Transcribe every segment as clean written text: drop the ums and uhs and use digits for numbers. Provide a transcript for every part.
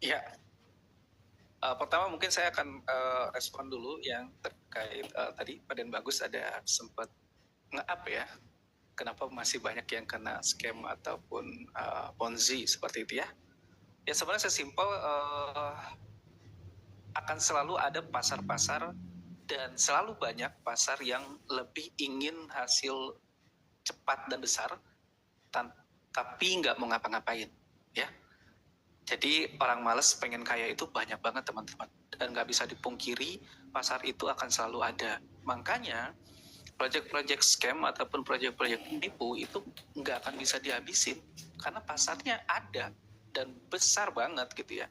Ya, pertama mungkin saya akan respon dulu yang terkait tadi Pak Den Bagus ada sempat nge-up ya, kenapa masih banyak yang kena scam ataupun Ponzi seperti itu ya. Ya sebenarnya sesimpel akan selalu ada pasar-pasar dan selalu banyak pasar yang lebih ingin hasil cepat dan besar, tapi nggak mau ngapa-ngapain ya. Jadi orang males pengen kaya itu banyak banget teman-teman. Dan nggak bisa dipungkiri pasar itu akan selalu ada. Makanya project-project scam ataupun project-project penipu itu nggak akan bisa dihabisin. Karena pasarnya ada dan besar banget gitu ya.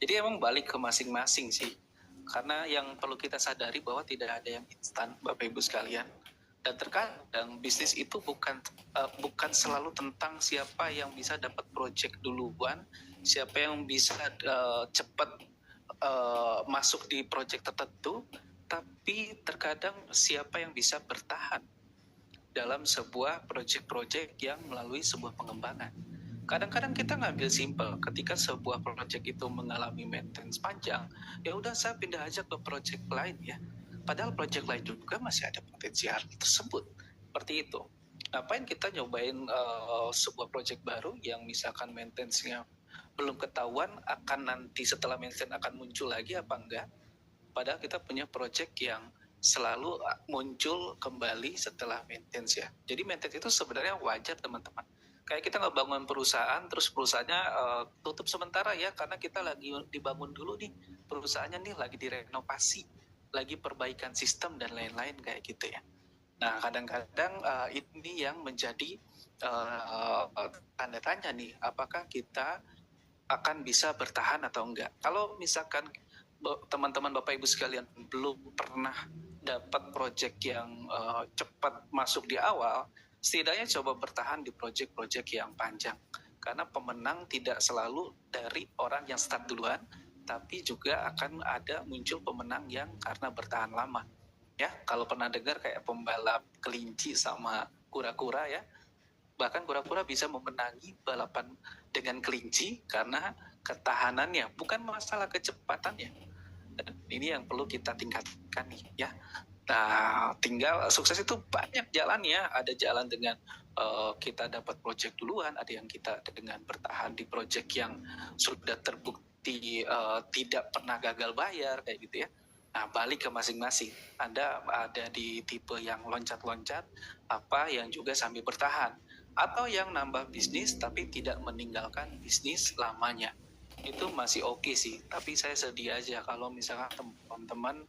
Jadi emang balik ke masing-masing sih. Karena yang perlu kita sadari bahwa tidak ada yang instan Bapak Ibu sekalian. Dan terkadang bisnis itu bukan selalu tentang siapa yang bisa dapat project duluan, siapa yang bisa cepat masuk di project tertentu, tapi terkadang siapa yang bisa bertahan dalam sebuah project-project yang melalui sebuah pengembangan. Kadang-kadang kita ngambil simple, ketika sebuah project itu mengalami maintenance panjang, ya udah saya pindah aja ke project lain ya. Padahal project lain juga masih ada potensial tersebut. Seperti itu. Ngapain kita nyobain sebuah project baru yang misalkan maintenance-nya belum ketahuan, akan nanti setelah maintenance akan muncul lagi apa enggak? Padahal kita punya project yang selalu muncul kembali setelah maintenance ya. Jadi maintenance itu sebenarnya wajar teman-teman. Kayak kita ngebangun perusahaan, terus perusahaannya tutup sementara ya, karena kita lagi dibangun dulu nih, perusahaannya nih lagi direnovasi, lagi perbaikan sistem dan lain-lain kayak gitu ya. Nah kadang-kadang ini yang menjadi tanda tanya nih, apakah kita akan bisa bertahan atau enggak. Kalau misalkan teman-teman Bapak Ibu sekalian belum pernah dapat project yang cepat masuk di awal, setidaknya coba bertahan di project-project yang panjang. Karena pemenang tidak selalu dari orang yang start duluan, tapi juga akan ada muncul pemenang yang karena bertahan lama. Ya, kalau pernah dengar kayak pembalap kelinci sama kura-kura ya, bahkan kura-kura bisa memenangi balapan dengan kelinci karena ketahanannya, bukan masalah kecepatannya. Dan ini yang perlu kita tingkatkan nih ya. Nah, tinggal sukses itu banyak jalannya. Ada jalan dengan kita dapat project duluan, ada yang kita dengan bertahan di project yang sudah terbukti tidak pernah gagal bayar kayak gitu ya. Nah, balik ke masing-masing. Anda ada di tipe yang loncat-loncat, apa yang juga sambil bertahan. Atau yang nambah bisnis tapi tidak meninggalkan bisnis lamanya. Itu masih oke sih, tapi saya sedih aja kalau misalkan teman-teman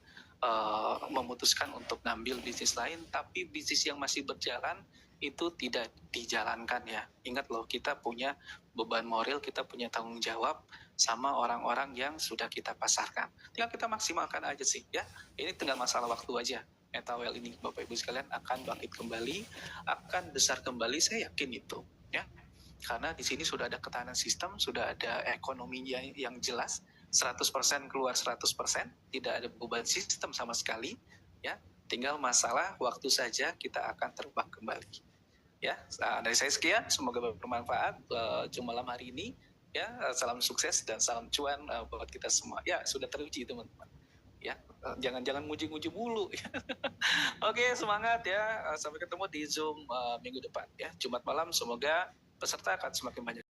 memutuskan untuk ngambil bisnis lain, tapi bisnis yang masih berjalan itu tidak dijalankan ya. Ingat loh, kita punya beban moral, kita punya tanggung jawab sama orang-orang yang sudah kita pasarkan. Tinggal kita maksimalkan aja sih ya. Ini tinggal masalah waktu aja. Metawel ini Bapak Ibu sekalian akan bangkit kembali, akan besar kembali, saya yakin itu ya. Karena di sini sudah ada ketahanan sistem, sudah ada ekonominya yang jelas, 100% keluar 100%, tidak ada beban sistem sama sekali ya. Tinggal masalah waktu saja kita akan terbang kembali. Ya, dari saya sekian, semoga bermanfaat jumpa malam hari ini. Ya, salam sukses dan salam cuan buat kita semua. Ya, sudah teruji teman-teman. Ya, jangan muji-muji mulu. Oke, semangat ya. Sampai ketemu di Zoom minggu depan ya. Jumat malam semoga peserta akan semakin banyak.